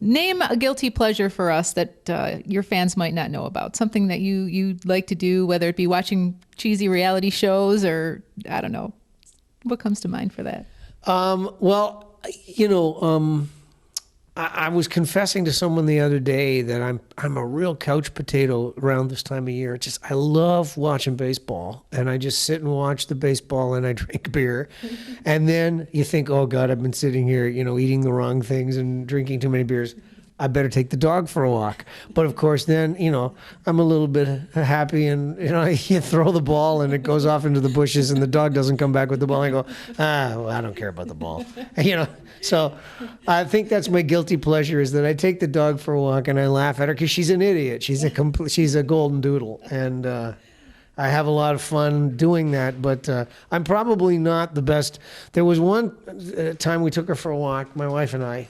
Name a guilty pleasure for us that your fans might not know about. Something that you like to do, whether it be watching cheesy reality shows or, I don't know. What comes to mind for that? Well, I was confessing to someone the other day that I'm a real couch potato around this time of year. I love watching baseball, and I just sit and watch the baseball and I drink beer. And then you think, oh God, I've been sitting here, eating the wrong things and drinking too many beers. I better take the dog for a walk. But of course, then, I'm a little bit happy and, you throw the ball and it goes off into the bushes and the dog doesn't come back with the ball. I go, well, I don't care about the ball. So I think that's my guilty pleasure is that I take the dog for a walk and I laugh at her because she's an idiot. She's a golden doodle. And I have a lot of fun doing that, but I'm probably not the best. There was one time we took her for a walk, my wife and I,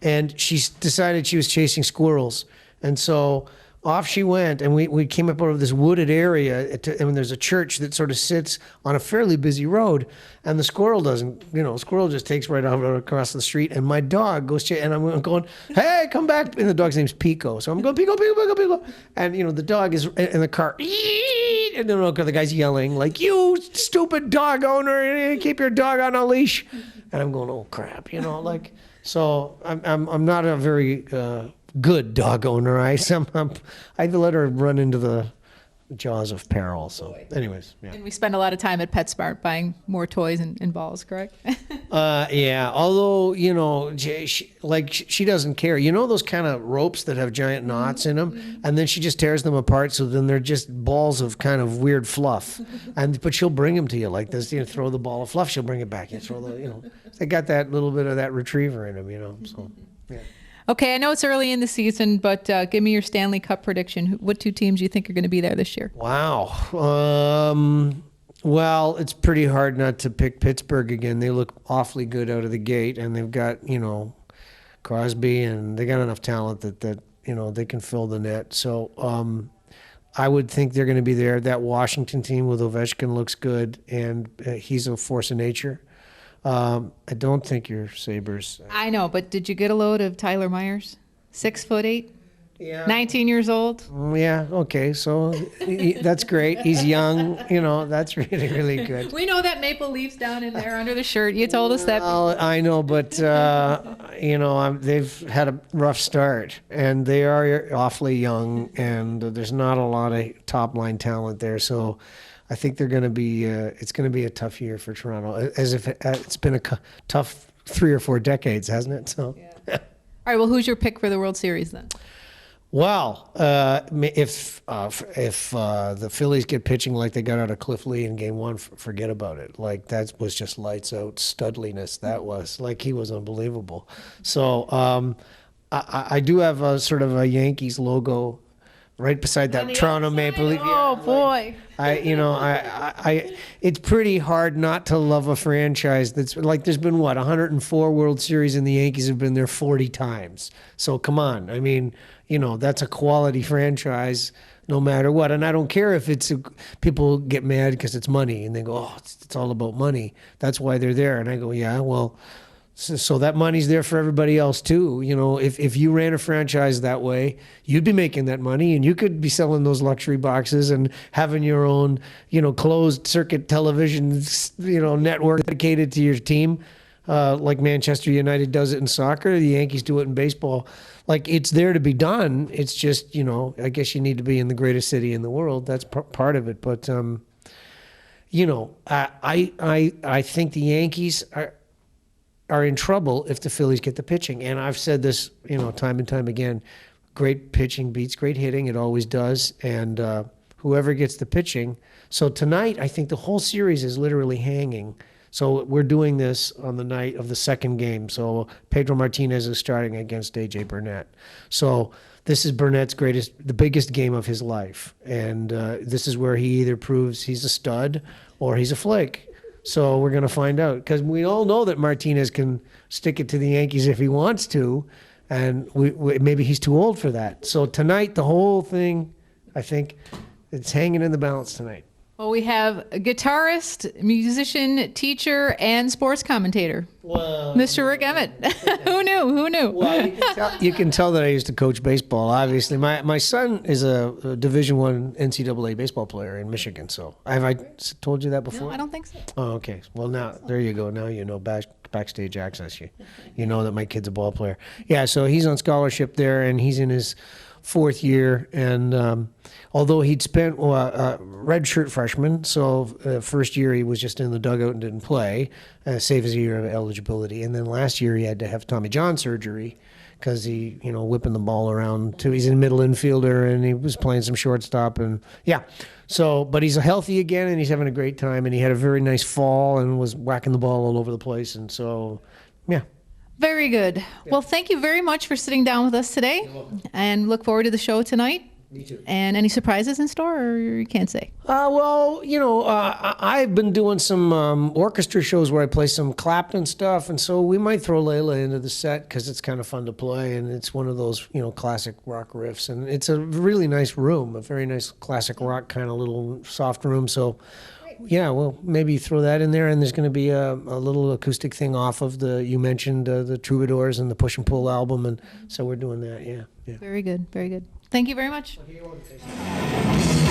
and she decided she was chasing squirrels. And so off she went, and we came up out of this wooded area, and there's a church that sort of sits on a fairly busy road, and the squirrel doesn't, squirrel just takes right out across the street, and my dog goes, and I'm going, hey, come back, and the dog's name's Pico, so I'm going, Pico, Pico, Pico, Pico, and, the dog is in the car, and the guy's yelling, like, you stupid dog owner, keep your dog on a leash, and I'm going, oh, crap, so I'm not a very good dog owner. I let her run into the jaws of peril. So, anyways, yeah. And we spend a lot of time at PetSmart buying more toys and balls, correct? Yeah. Although she doesn't care. Those kind of ropes that have giant knots in them, and then she just tears them apart. So then they're just balls of kind of weird fluff. But she'll bring them to you like this. Throw the ball of fluff, she'll bring it back. They got that little bit of that retriever in them. So, yeah. Okay, I know it's early in the season, but give me your Stanley Cup prediction. What two teams do you think are going to be there this year? Wow. Well, it's pretty hard not to pick Pittsburgh again. They look awfully good out of the gate, and they've got, Crosby, and they got enough talent that they can fill the net. So I would think they're going to be there. That Washington team with Ovechkin looks good, and he's a force of nature. I don't think your Sabres. I know, but did you get a load of Tyler Myers? 6'8", yeah, 19 years old. Yeah, okay, so that's great. He's young, that's really, really good. We know that Maple Leafs down in there under the shirt. You told us that. Well, I know, but they've had a rough start, and they are awfully young, and there's not a lot of top line talent there, so. I think they're going to be. It's going to be a tough year for Toronto, as if it's been a tough 3 or 4 decades, hasn't it? So. Yeah. All right. Well, who's your pick for the World Series then? Well, if the Phillies get pitching like they got out of Cliff Lee in Game 1, forget about it. Like that was just lights out studliness. That was like he was unbelievable. So I do have a sort of a Yankees logo. Right beside that Toronto Maple Leaf. Oh boy! It's pretty hard not to love a franchise that's like. There's been 104 World Series, and the Yankees have been there 40 times. So come on, that's a quality franchise, no matter what. And I don't care if people get mad because it's money, and they go, "Oh, it's all about money." That's why they're there. And I go, "Yeah, well." So that money's there for everybody else too. If you ran a franchise that way, you'd be making that money, and you could be selling those luxury boxes and having your own, closed circuit television, network dedicated to your team, like Manchester United does it in soccer. The Yankees do it in baseball. Like it's there to be done. It's just, I guess you need to be in the greatest city in the world. That's part of it. But I think the Yankees are in trouble if the Phillies get the pitching. And I've said this, time and time again, great pitching beats great hitting. It always does. And whoever gets the pitching. So tonight, I think the whole series is literally hanging. So we're doing this on the night of the second game. So Pedro Martinez is starting against A.J. Burnett. So this is Burnett's the biggest game of his life. And this is where he either proves he's a stud or he's a flake. So we're going to find out, because we all know that Martinez can stick it to the Yankees if he wants to, and maybe he's too old for that. So tonight, the whole thing, I think, it's hanging in the balance tonight. Well, we have a guitarist, musician, teacher, and sports commentator, Well, Mr. Rick Emmett. Who knew? Who knew? well, you can tell that I used to coach baseball. Obviously, my son is a Division I NCAA baseball player in Michigan. So have I told you that before? No, I don't think so. Oh, okay. Well, now there you go. Now you know backstage access. You know that my kid's a ball player. Yeah. So he's on scholarship there, and he's in his fourth year. And although he'd spent redshirt freshman, so first year he was just in the dugout and didn't play, save his year of eligibility. And then last year he had to have Tommy John surgery because he, whipping the ball around too. He's a middle infielder and he was playing some shortstop and yeah. So, but he's healthy again and he's having a great time and he had a very nice fall and was whacking the ball all over the place. And so, yeah. Very good. Well, thank you very much for sitting down with us today, and look forward to the show tonight. Me too. And any surprises in store, or you can't say? Well, I've been doing some orchestra shows where I play some Clapton stuff, and so we might throw Layla into the set because it's kind of fun to play, and it's one of those, classic rock riffs, and it's a really nice room, a very nice classic rock kind of little soft room. So, yeah, well, maybe throw that in there, and there's going to be a little acoustic thing off of you mentioned the Troubadours and the Push and Pull album, and so we're doing that. Yeah. Very good. Very good. Thank you very much. Okay, you're welcome.